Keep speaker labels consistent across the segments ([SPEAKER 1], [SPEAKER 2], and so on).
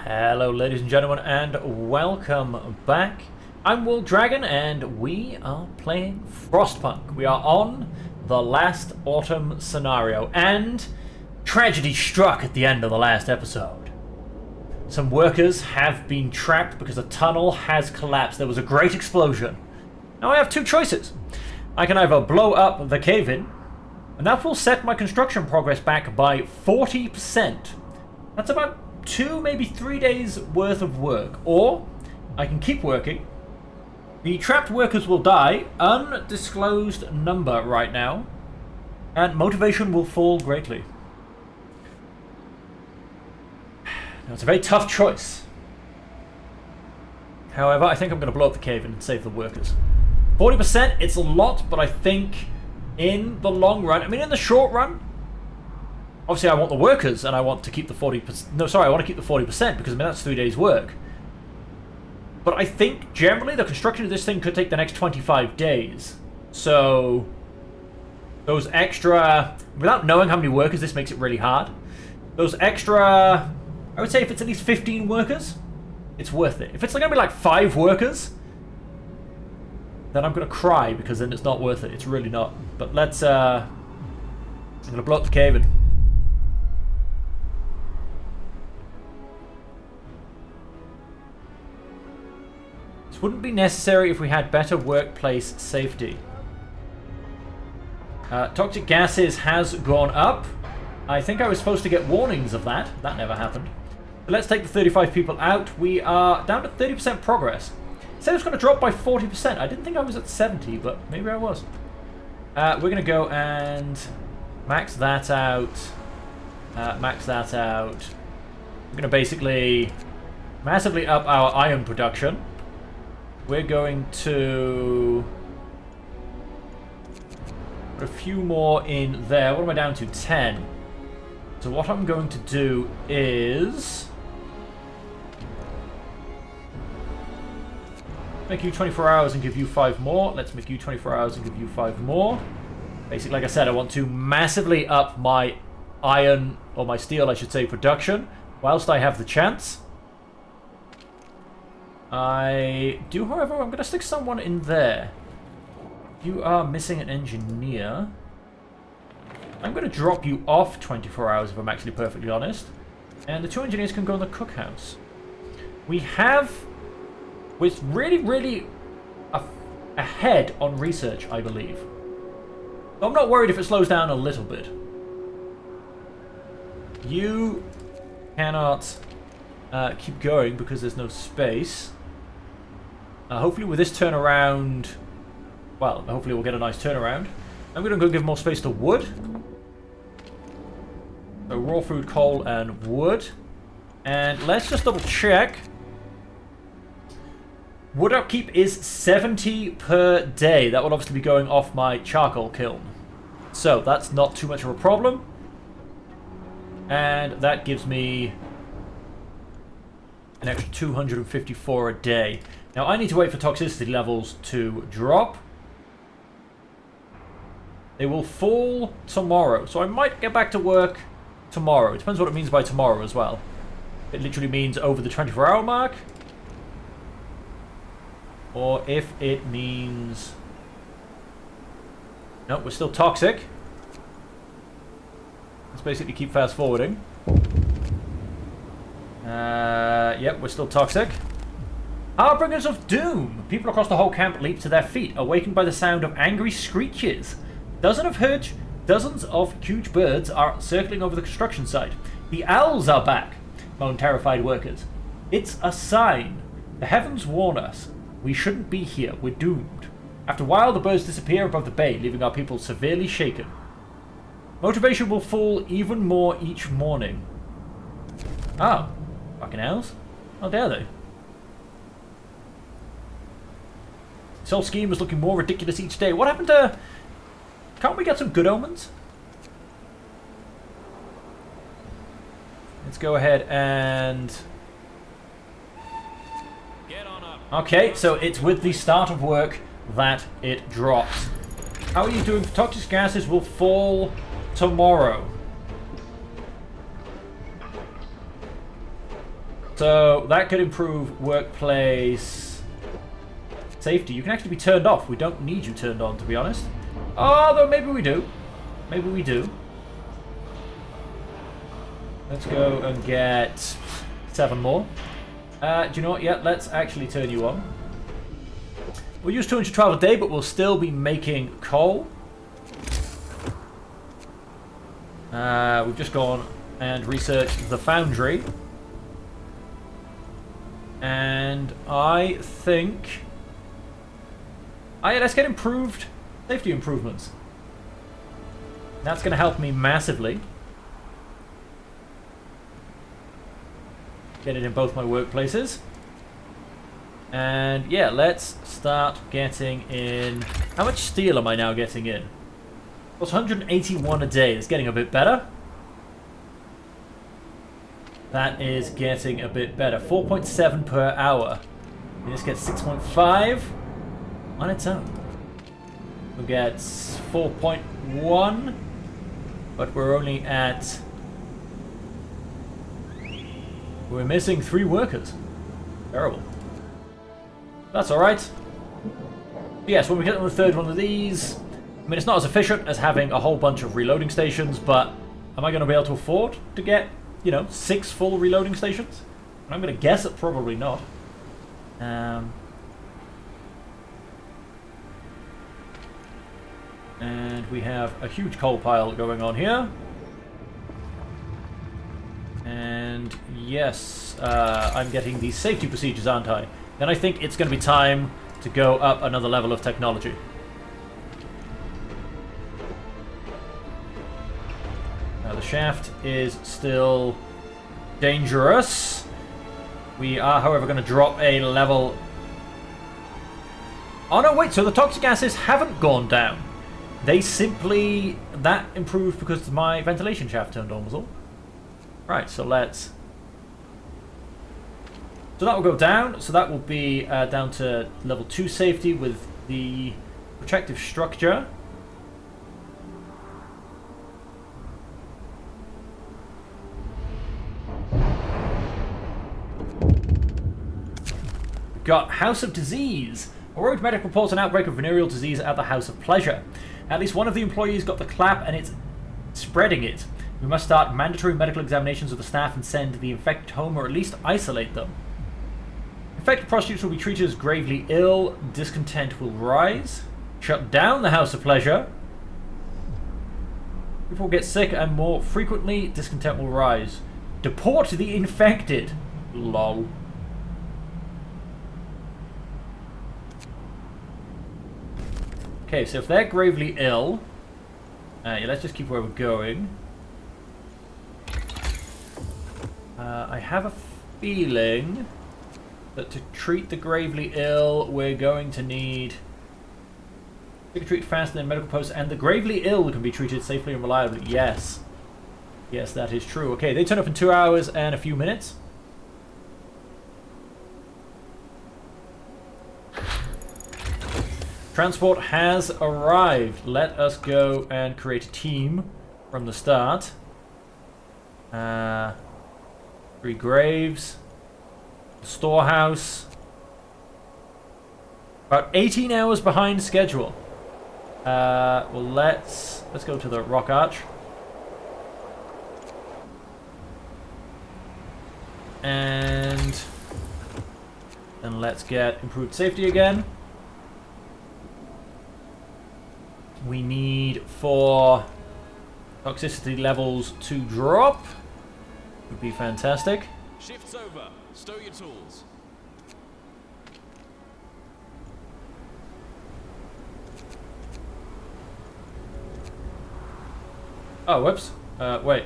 [SPEAKER 1] Hello ladies and gentlemen and welcome back. I'm World Dragon and we are playing Frostpunk. We are on the last autumn scenario and tragedy struck at the end of the last episode. Some workers have been trapped because a tunnel has collapsed. There was a great explosion. Now I have two choices. I can either blow up the cave-in and that will set my construction progress back by 40%. That's about 2, maybe 3 days worth of work. Or I can keep working. The trapped workers will die, undisclosed number right now, and motivation will fall greatly. Now it's a very tough choice. However, I think I'm going to blow up the cave and save the workers. 40%, it's a lot, but I think in the long run, I mean in the short run, obviously I want the workers and I want to keep the 40%. No, sorry, I want to keep the 40% because I mean that's 3 days work. But I think generally the construction of this thing could take the next 25 days. So those extra, without knowing how many workers, this makes it really hard. Those extra, I would say if it's at least 15 workers, it's worth it. If it's going to be like 5 workers, then I'm going to cry because then it's not worth it. It's really not. But let's, I'm going to blow up the cave-in. This wouldn't be necessary if we had better workplace safety. Toxic gases has gone up. I think I was supposed to get warnings of that. That never happened. But let's take the 35 people out. We are down to 30% progress. It said it was going to drop by 40%. I didn't think I was at 70, but maybe I was. We're going to go and max that out. Max that out. We're going to basically massively up our iron production. We're going to put a few more in there. What am I down to? 10. So what I'm going to do is make you 24 hours and give you 5 more. Let's make you 24 hours and give you 5 more. Basically, like I said, I want to massively up my iron, or my steel, I should say, production, whilst I have the chance. I do, however, I'm going to stick someone in there. You are missing an engineer. I'm going to drop you off 24 hours if I'm actually perfectly honest. And the 2 engineers can go in the cookhouse. We have... We're really ahead on research, I believe. I'm not worried if it slows down a little bit. You cannot keep going because there's no space. Hopefully with this turnaround... Well, hopefully we'll get a nice turnaround. I'm going to go give more space to wood. So raw food, coal, and wood. And let's just double check. Wood upkeep is 70 per day. That will obviously be going off my charcoal kiln. So that's not too much of a problem. And that gives me an extra 254 a day. Now I need to wait for toxicity levels to drop. They will fall tomorrow. So I might get back to work tomorrow. It depends what it means by tomorrow as well. It literally means over the 24-hour mark. Or if it means... No, we're still toxic. Let's basically keep fast forwarding. Yep, we're still toxic. Harbingers of doom! People across the whole camp leap to their feet, awakened by the sound of angry screeches. Dozens of huge birds are circling over the construction site. The owls are back, moan terrified workers. It's a sign. The heavens warn us. We shouldn't be here. We're doomed. After a while, the birds disappear above the bay, leaving our people severely shaken. Motivation will fall even more each morning. Oh. Fucking owls. How dare they? This whole scheme is looking more ridiculous each day. What happened to... Can't we get some good omens? Let's go ahead and...
[SPEAKER 2] Get on up.
[SPEAKER 1] Okay, so it's with the start of work that it drops. How are you doing? Toxic gases will fall tomorrow. So that could improve workplace safety. You can actually be turned off. We don't need you turned on, to be honest. Although maybe we do. Maybe we do. Let's go and get 7 more. Do you know what? Yeah, let's actually turn you on. We'll use 212 a day, but we'll still be making coal. We've just gone and researched the foundry. And I think... Oh, yeah, let's get improved safety improvements. That's going to help me massively. Get it in both my workplaces. And yeah, let's start getting in... How much steel am I now getting in? It's 181 a day. It's getting a bit better. That is getting a bit better. 4.7 per hour. This gets 6.5 on its own. We'll get 4.1, but we're only at... We're missing 3 workers. Terrible. That's alright. Yes, when we get on the 3rd one of these... I mean, it's not as efficient as having a whole bunch of reloading stations, but am I going to be able to afford to get, you know, 6 full reloading stations? I'm going to guess that probably not. And we have a huge coal pile going on here. And yes, I'm getting these safety procedures, aren't I? Then I think it's going to be time to go up another level of technology. Now the shaft is still dangerous. We are, however, going to drop a level... Oh no, wait, so the toxic gases haven't gone down. They simply... That improved because my ventilation shaft turned on, was all. Right, so let's... So that will go down. So that will be down to level 2 safety with the protective structure. We've got House of Disease. A rogue medic reports an outbreak of venereal disease at the House of Pleasure. At least one of the employees got the clap and it's spreading it. We must start mandatory medical examinations of the staff and send the infected home, or at least isolate them. Infected prostitutes will be treated as gravely ill. Discontent will rise. Shut down the House of Pleasure. People get sick and more frequently. Discontent will rise. Deport the infected. Lol. Okay, so if they're gravely ill... yeah, let's just keep where we're going. I have a feeling that to treat the gravely ill, we're going to need... We can treat faster than medical posts, and the gravely ill can be treated safely and reliably. Yes. Yes, that is true. Okay, they turn up in 2 hours and a few minutes. Transport has arrived. Let us go and create a team from the start. 3 graves. Storehouse. About 18 hours behind schedule. Well, let's go to the rock arch. And then let's get improved safety again. We need 4 toxicity levels to drop. Would be fantastic.
[SPEAKER 2] Shift's over. Stow your tools.
[SPEAKER 1] Oh, whoops. Wait.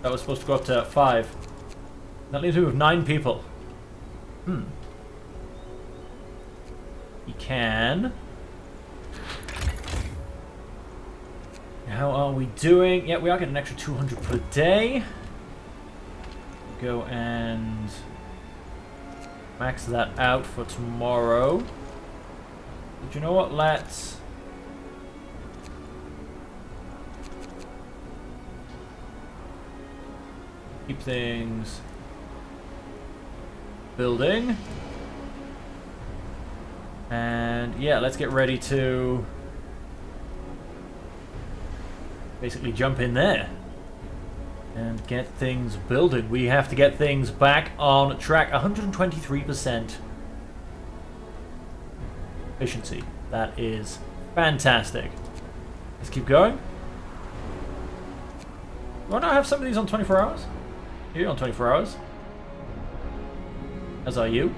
[SPEAKER 1] That was supposed to go up to 5. That leaves me with 9 people. You can... How are we doing? Yeah, we are getting an extra 200 per day. Go and max that out for tomorrow. But you know what? Let's keep things building. And yeah, let's get ready to basically jump in there and get things building. We have to get things back on track. 123% efficiency. That is fantastic. Let's keep going. Why not have some of these on 24 hours? You're on 24 hours. As are you.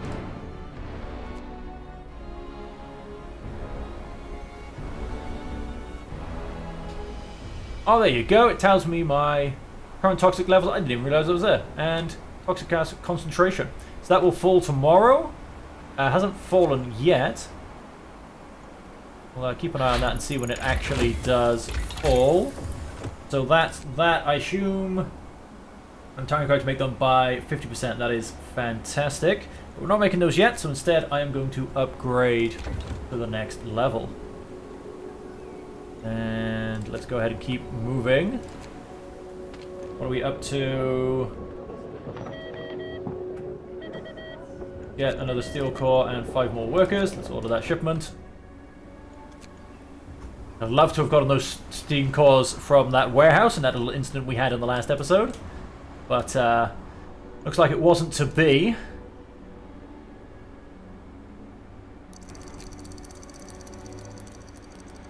[SPEAKER 1] Oh, there you go. It tells me my current toxic levels. I didn't even realize it was there. And toxic acid concentration. So that will fall tomorrow. Hasn't fallen yet. We'll keep an eye on that and see when it actually does fall. So that's that, I assume. I'm time required to make them by 50%. That is fantastic. But we're not making those yet, so instead I am going to upgrade to the next level. And let's go ahead and keep moving. What are we up to? Get another steel core and 5 more workers. Let's order that shipment. I'd love to have gotten those steam cores from that warehouse and that little incident we had in the last episode. But looks like it wasn't to be.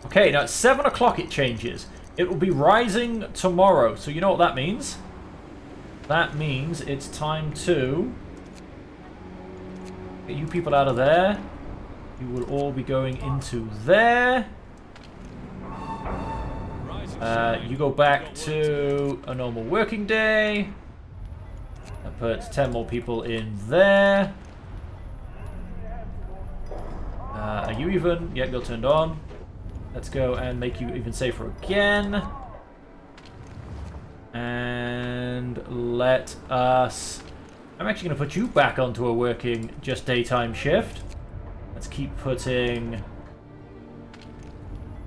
[SPEAKER 1] Okay, now at 7 o'clock it changes. It will be rising tomorrow. So you know what that means? That means it's time to get you people out of there. You will all be going into there. You go back to a normal working day. That puts 10 more people in there. Are you even? Yeah, you're turned on. Let's go and make you even safer again. And let us... I'm actually going to put you back onto a working just daytime shift. Let's keep putting...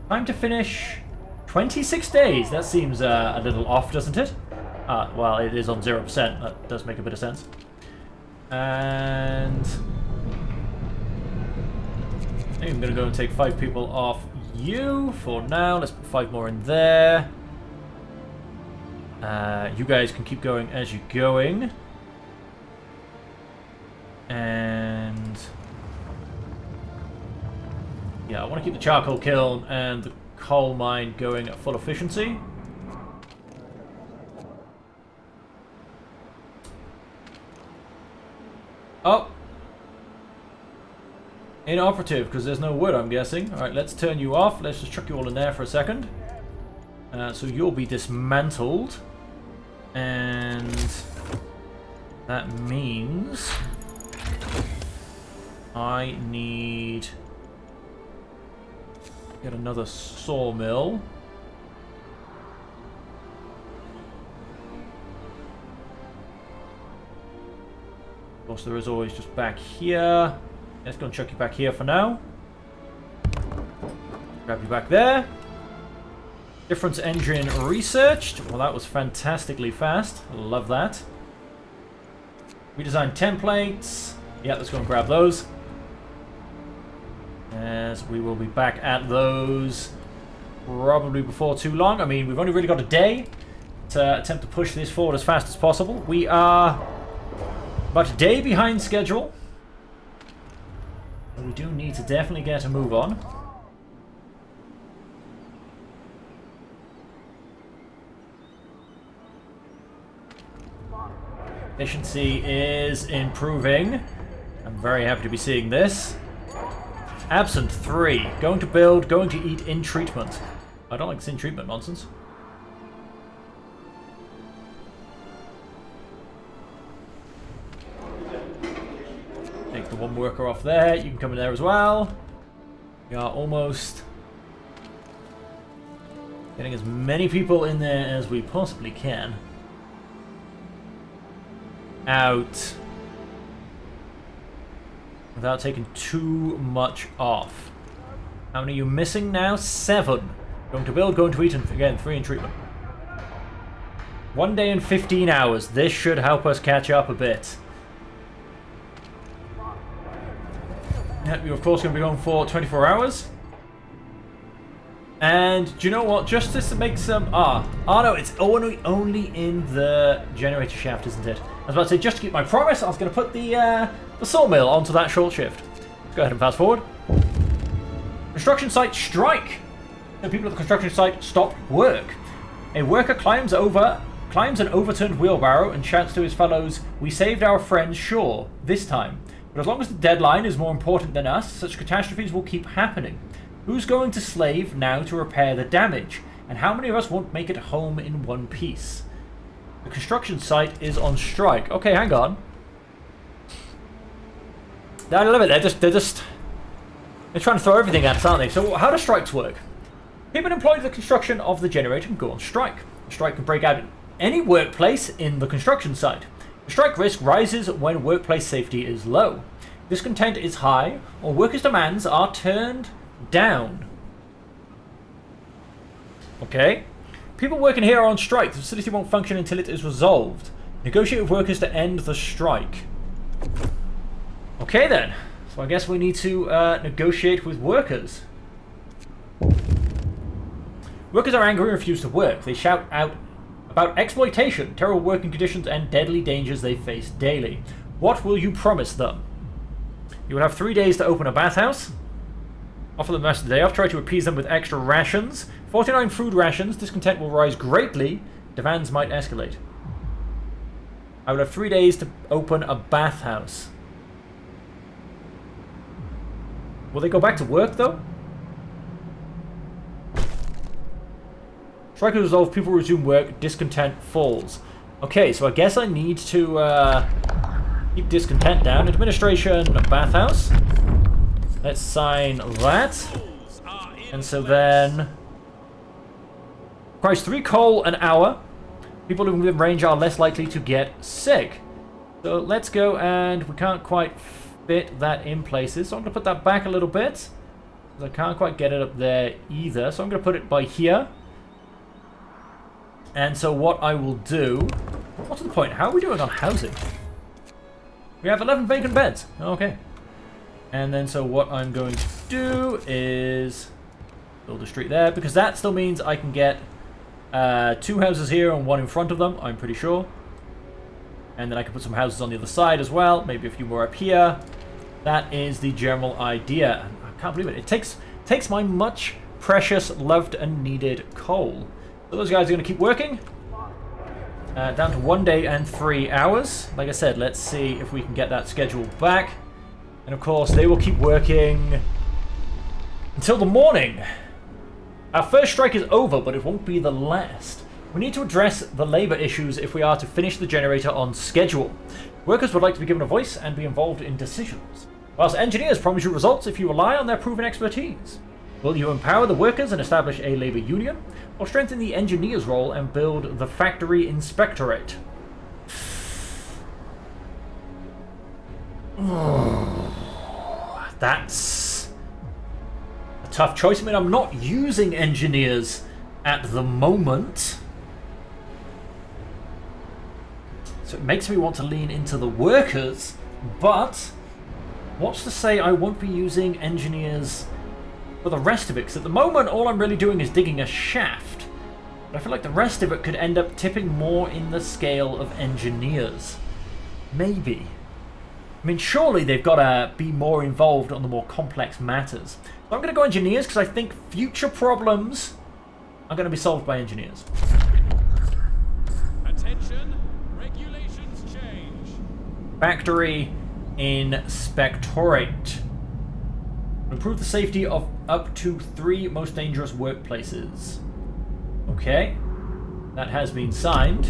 [SPEAKER 1] Time to finish 26 days. That seems a little off, doesn't it? Well, it is on 0%. That does make a bit of sense. And... I think I'm going to go and take 5 people off you for now. Let's put 5 more in there. You guys can keep going as you're going. And... yeah, I want to keep the charcoal kiln and the coal mine going at full efficiency. Oh! Inoperative, because there's no wood, I'm guessing. Alright, let's turn you off. Let's just chuck you all in there for a second. So you'll be dismantled. And that means I need... get another sawmill. Of course, there is always just back here. Let's go and chuck you back here for now. Grab you back there. Difference engine researched. Well, that was fantastically fast. Love that. Redesign templates. Yeah, let's go and grab those. As we will be back at those probably before too long. I mean, we've only really got a day to attempt to push this forward as fast as possible. We are about a day behind schedule. We do need to definitely get a move on. Efficiency is improving. I'm very happy to be seeing this. Absent 3. Going to build, going to eat, in treatment. I don't like this in treatment nonsense. Take the one worker off there. You can come in there as well. We are almost getting as many people in there as we possibly can. Out. Without taking too much off. How many are you missing now? 7. Going to build, going to eat, and again, 3 in treatment. 1 day and 15 hours. This should help us catch up a bit. You're of course going to be going for 24 hours. And do you know what? Just to make some... no, it's only in the generator shaft, isn't it? I was about to say, just to keep my promise, I was going to put the sawmill onto that short shift. Let's go ahead and fast forward. Construction site strike. The people at the construction site stop work. A worker climbs an overturned wheelbarrow and shouts to his fellows, "We saved our friends, sure, this time. But as long as the deadline is more important than us, such catastrophes will keep happening. Who's going to slave now to repair the damage? And how many of us won't make it home in one piece?" The construction site is on strike. Okay, hang on. I love it. They're trying to throw everything at us, aren't they? So how do strikes work? People employed in the construction of the generator can go on strike. A strike can break out in any workplace in the construction site. The strike risk rises when workplace safety is low. Discontent is high, or workers' demands are turned down. Okay. People working here are on strike. The facility won't function until it is resolved. Negotiate with workers to end the strike. Okay then. So I guess we need to negotiate with workers. Workers are angry and refuse to work. They shout out about exploitation, terrible working conditions, and deadly dangers they face daily. What will you promise them? You will have 3 days to open a bathhouse. Offer them the rest of the day off. Try to appease them with extra rations. 49 food rations. Discontent will rise greatly. Demands might escalate. I will have 3 days to open a bathhouse. Will they go back to work, though? Strike is resolved. People resume work. Discontent falls. Okay, so I guess I need to keep discontent down. Administration, bathhouse. Let's sign that. And so then... Price 3 coal an hour. People living within range are less likely to get sick. So let's go, and we can't quite fit that in places. So I'm going to put that back a little bit. I can't quite get it up there either. So I'm going to put it by here. And so what I will do... What's the point? How are we doing on housing? We have 11 vacant beds. Okay. And then so what I'm going to do is build a street there, because that still means I can get 2 houses here and 1 in front of them, I'm pretty sure. And then I can put some houses on the other side as well, maybe a few more up here. That is the general idea. I can't believe it. It takes my much precious, loved and needed coal. So those guys are going to keep working. Down to 1 day and 3 hours. Like I said, let's see if we can get that schedule back. And of course, they will keep working until the morning. Our first strike is over, but it won't be the last. We need to address the labour issues if we are to finish the generator on schedule. Workers would like to be given a voice and be involved in decisions, whilst engineers promise you results if you rely on their proven expertise. Will you empower the workers and establish a labour union, or strengthen the engineer's role and build the factory inspectorate? That's a tough choice. I mean, I'm not using engineers at the moment, so it makes me want to lean into the workers, but what's to say I won't be using engineers for the rest of it? Because at the moment all I'm really doing is digging a shaft, but I feel like the rest of it could end up tipping more in the scale of engineers. Maybe. I mean, surely they've got to be more involved on the more complex matters. So I'm going to go engineers, because I think future problems are going to be solved by engineers.
[SPEAKER 2] Attention, regulations change.
[SPEAKER 1] Factory inspectorate. Improve the safety of up to 3 most dangerous workplaces. Okay. That has been signed.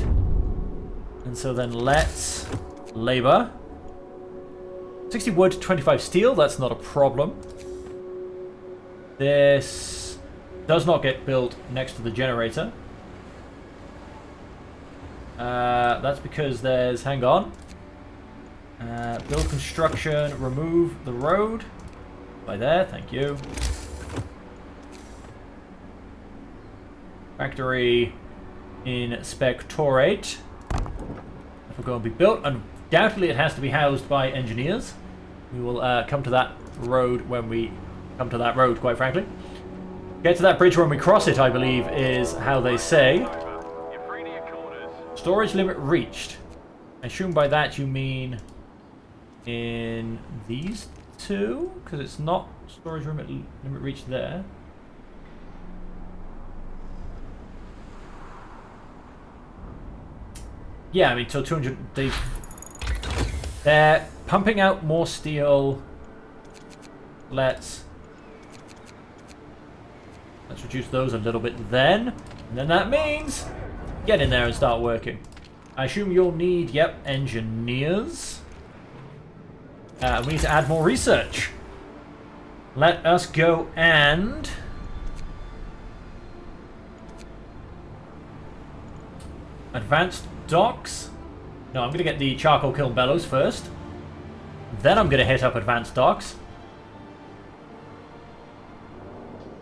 [SPEAKER 1] And so then let's labour. 60 wood, 25 steel, that's not a problem. This does not get built next to the generator. That's because there's... hang on. Build construction, remove the road. By there, thank you. Factory inspectorate. If we're going to be built, undoubtedly it has to be housed by engineers. We will come to that road when we come to that road, quite frankly. Get to that bridge when we cross it, I believe, is how they say.
[SPEAKER 2] You're free to your quarters.
[SPEAKER 1] Storage limit reached. I assume by that you mean in these two? Because it's not storage limit reached there. Yeah, I mean, so 200... They're pumping out more steel. Let's reduce those a little bit then. And then that means get in there and start working. I assume you'll need, yep, engineers. We need to add more research. Let us go and... Advanced docks. No, I'm going to get the charcoal kiln bellows first. Then I'm going to hit up advanced docks.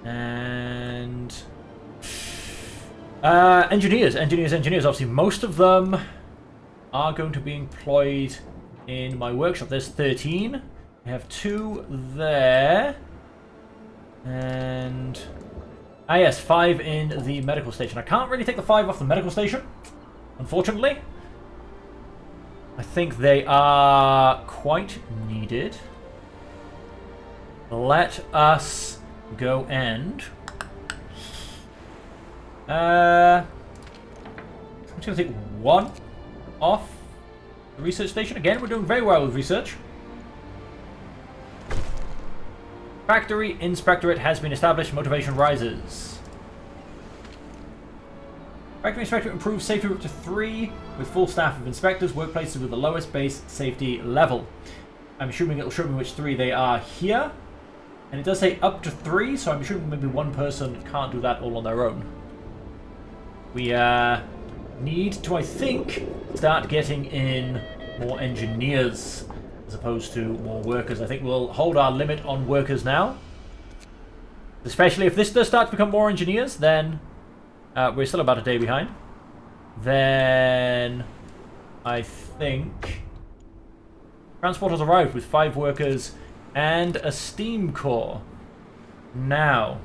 [SPEAKER 1] And... engineers. Obviously, most of them are going to be employed in my workshop. There's 13. We have 2 there. And... Ah, yes, 5 in the medical station. I can't really take the 5 off the medical station, unfortunately. I think they are quite needed. Let us go and... I'm just going to take 1 off the research station. Again, we're doing very well with research. Factory Inspectorate has been established. Motivation rises. Factory Inspectorate improves safety up to 3 with full staff of inspectors. Workplaces with the lowest base safety level. I'm assuming it'll show me which 3 they are here. And it does say up to 3, so I'm assuming maybe 1 person can't do that all on their own. We need to, I think, start getting in more engineers as opposed to more workers. I think we'll hold our limit on workers now. Especially if this does start to become more engineers, then we're still about a day behind. Then I think transport has arrived with 5 workers and a steam core. Now,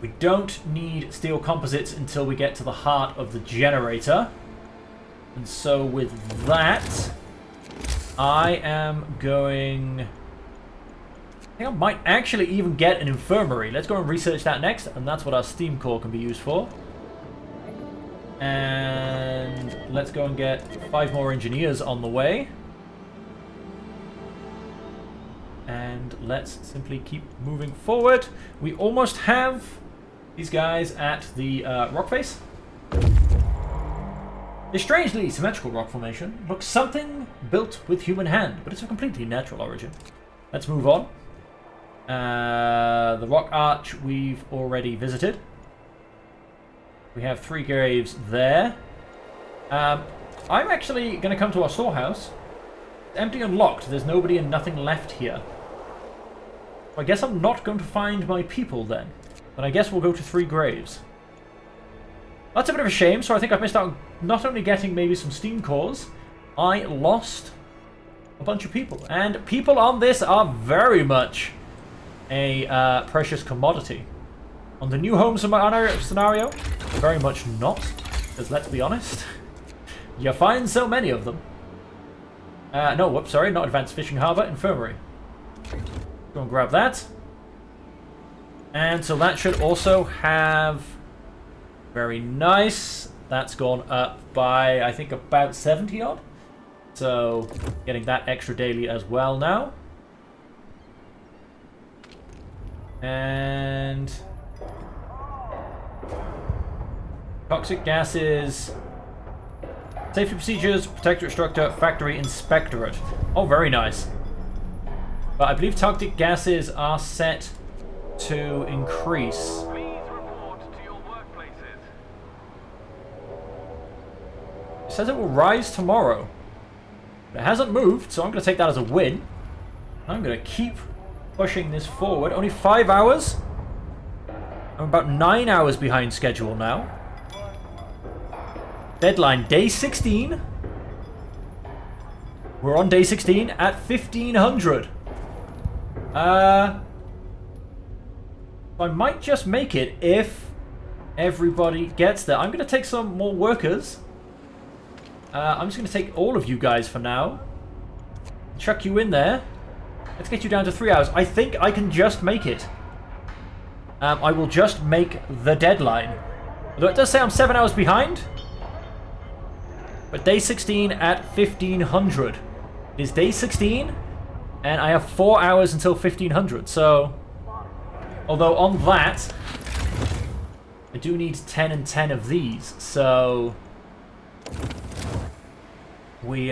[SPEAKER 1] we don't need steel composites until we get to the heart of the generator. And so with that, I am going... I think I might actually even get an infirmary. Let's go and research that next, and that's what our steam core can be used for. And let's go and get 5 more engineers on the way. And let's simply keep moving forward. We almost have these guys at the rock face. This strangely symmetrical rock formation looks something built with human hand, but it's of completely natural origin. Let's move on. The rock arch we've already visited. We have 3 graves there. I'm actually going to come to our storehouse. It's empty and locked. There's nobody and nothing left here. I guess I'm not going to find my people then. But I guess we'll go to 3 graves. That's a bit of a shame, so I think I've missed out on not only getting maybe some steam cores, I lost a bunch of people. And people on this are very much a precious commodity. On the new home scenario, very much not. Because let's be honest, you find so many of them. No, whoops, sorry, not Advanced Fishing Harbour, Infirmary. Go and grab that. And so that should also have... Very nice. That's gone up by, I think, about 70 odd. So, getting that extra daily as well now. And... Toxic gases... Safety procedures, protectorate structure, factory inspectorate. Oh, very nice. But I believe toxic gases are set to increase.
[SPEAKER 2] Please report to your workplaces.
[SPEAKER 1] It says it will rise tomorrow. It hasn't moved, so I'm going to take that as a win. I'm going to keep pushing this forward. Only 5 hours. I'm about 9 hours behind schedule now. Deadline, day 16. We're on day 16 at 1500. I might just make it if everybody gets there. I'm going to take some more workers. I'm just going to take all of you guys for now. Chuck you in there. Let's get you down to 3 hours. I think I can just make it. I will just make the deadline. Although it does say I'm 7 hours behind. But day 16 at 1500. It is day 16. And I have 4 hours until 1500. So, although on that, I do need 10 and 10 of these. So, we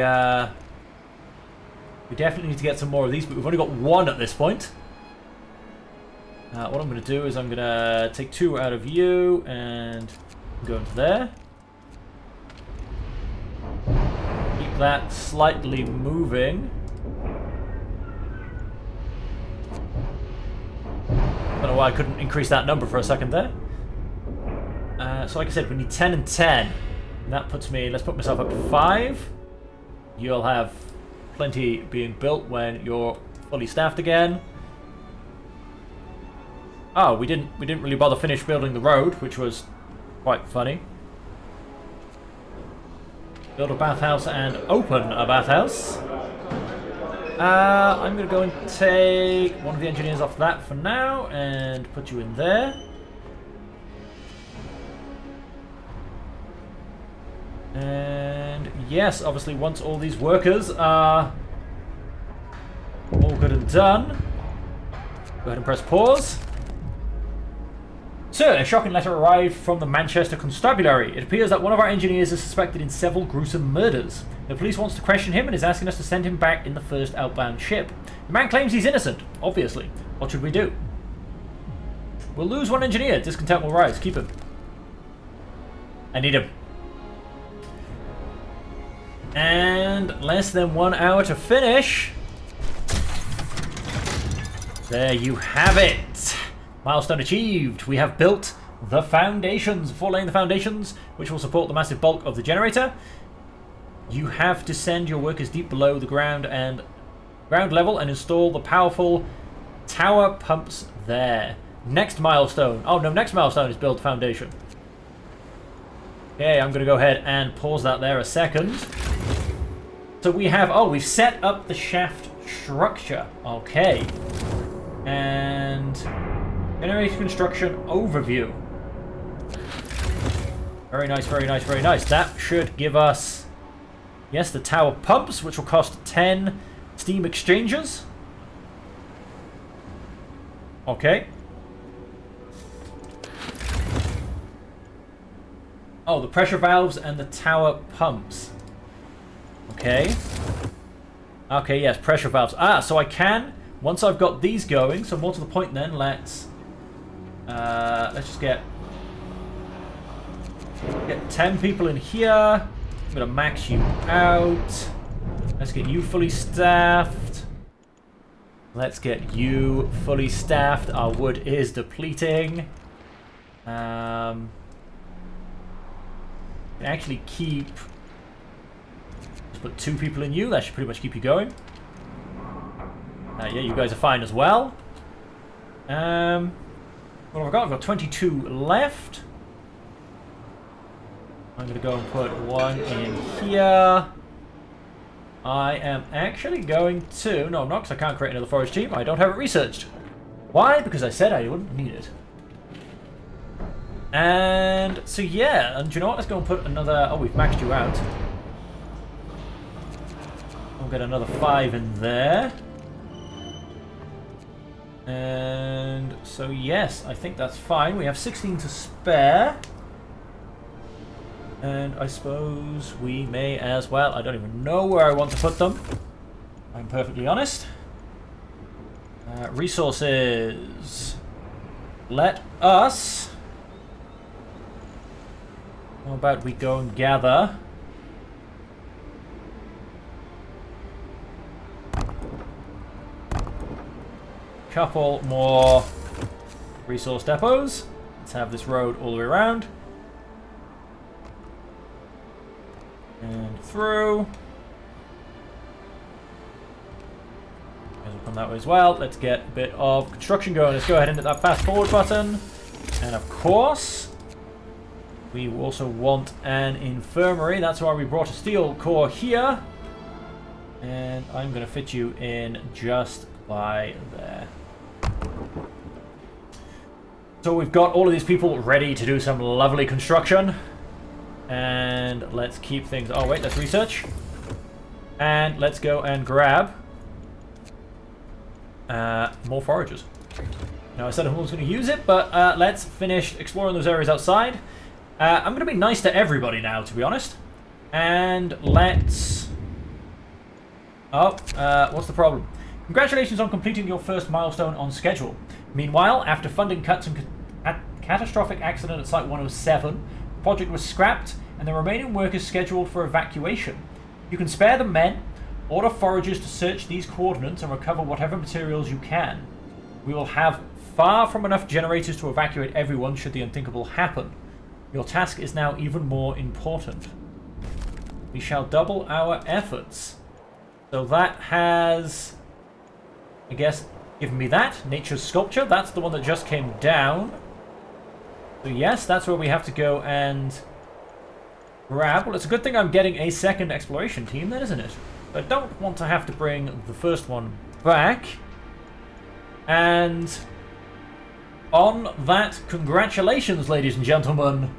[SPEAKER 1] definitely need to get some more of these, but we've only got one at this point. What I'm going to do is I'm going to take 2 out of you and go into there. Keep that slightly moving. I don't know why I couldn't increase that number for a second there. So like I said, we need 10 and 10. And that puts me, let's put myself up to 5. You'll have plenty being built when you're fully staffed again. Oh, we didn't really bother finish building the road, which was quite funny. Build a bathhouse and open a bathhouse. I'm going to go and take one of the engineers off that for now and put you in there. And yes, obviously once all these workers are all good and done, go ahead and press pause. Sir, a shocking letter arrived from the Manchester Constabulary. It appears that one of our engineers is suspected in several gruesome murders. The police wants to question him and is asking us to send him back in the first outbound ship. The man claims he's innocent, obviously. What should we do? We'll lose one engineer. Discontent will rise. Keep him. I need him. And less than 1 hour to finish. There you have it. Milestone achieved. We have built the foundations. Before laying the foundations, which will support the massive bulk of the generator, you have to send your workers deep below the ground level and install the powerful tower pumps there. Next milestone. Oh no, next milestone is build foundation. Okay, I'm going to go ahead and pause that there a second. So we have, we've set up the shaft structure. Okay. And generator construction overview. Very nice, very nice, very nice. That should give us, yes, the tower pumps, which will cost 10 steam exchangers. Okay. Oh, the pressure valves and the tower pumps. Okay. Okay, yes, pressure valves. So I can, once I've got these going, so more to the point then, let's just get 10 people in here. I'm going to max you out. Let's get you fully staffed. Let's get you fully staffed. Our wood is depleting. Can actually keep, let's put 2 people in you. That should pretty much keep you going. Yeah, you guys are fine as well. What have I got? I've got 22 left. I'm going to go and put 1 in here. I am actually going to, no I'm not, because I can't create another forage team. I don't have it researched. Why? Because I said I wouldn't need it. And so yeah, and do you know what? Let's go and put another, we've maxed you out. We'll get another 5 in there. And so yes, I think that's fine. We have 16 to spare. And I suppose we may as well. I don't even know where I want to put them. I'm perfectly honest. Resources. Let us, how about we go and gather a couple more resource depots. Let's have this road all the way around. And through. on that way as well. Let's get a bit of construction going. Let's go ahead and hit that fast forward button. And of course, we also want an infirmary. That's why we brought a steel core here. And I'm going to fit you in just by there. So we've got all of these people ready to do some lovely construction. And let's keep things... Oh, wait, let's research. And let's go and grab more foragers. Now, I said I was going to use it, but let's finish exploring those areas outside. I'm going to be nice to everybody now, to be honest. And let's... Oh, what's the problem? Congratulations on completing your first milestone on schedule. Meanwhile, after funding cuts and catastrophic accident at Site 107, the project was scrapped and the remaining work is scheduled for evacuation. You can spare the men, order foragers to search these coordinates and recover whatever materials you can. We will have far from enough generators to evacuate everyone should the unthinkable happen. Your task is now even more important. We shall double our efforts. So that has, I guess, given me that. Nature's Sculpture, that's the one that just came down. So yes, that's where we have to go and grab. Well, it's a good thing I'm getting a second exploration team then, isn't it? I don't want to have to bring the first one back. And on that, congratulations, ladies and gentlemen.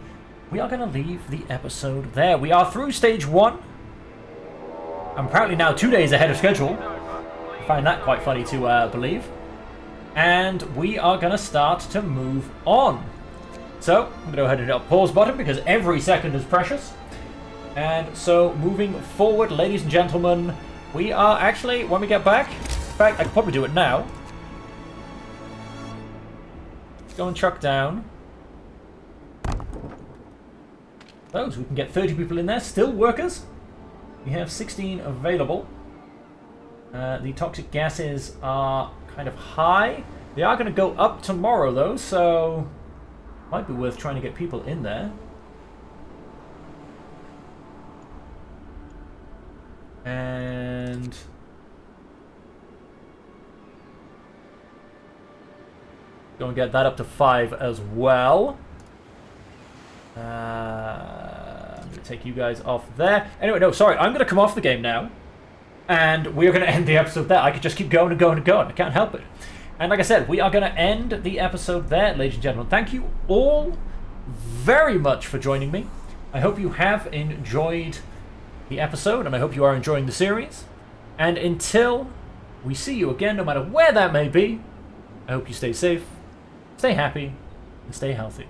[SPEAKER 1] We are going to leave the episode there. We are through stage 1. I'm apparently now 2 days ahead of schedule. I find that quite funny to believe. And we are going to start to move on. So, I'm going to go ahead and hit a pause button because every second is precious. And so, moving forward, ladies and gentlemen, we are actually, when we get back, in fact, I could probably do it now. Let's go and chuck down those. We can get 30 people in there, still workers. We have 16 available. The toxic gases are kind of high. They are going to go up tomorrow, though, so might be worth trying to get people in there. And go and get that up to 5 as well. I'm going to take you guys off there. Anyway, no, sorry. I'm going to come off the game now. And we're going to end the episode there. I could just keep going and going and going. I can't help it. And like I said, we are going to end the episode there, ladies and gentlemen. Thank you all very much for joining me. I hope you have enjoyed the episode, and I hope you are enjoying the series. And until we see you again, no matter where that may be, I hope you stay safe, stay happy, and stay healthy.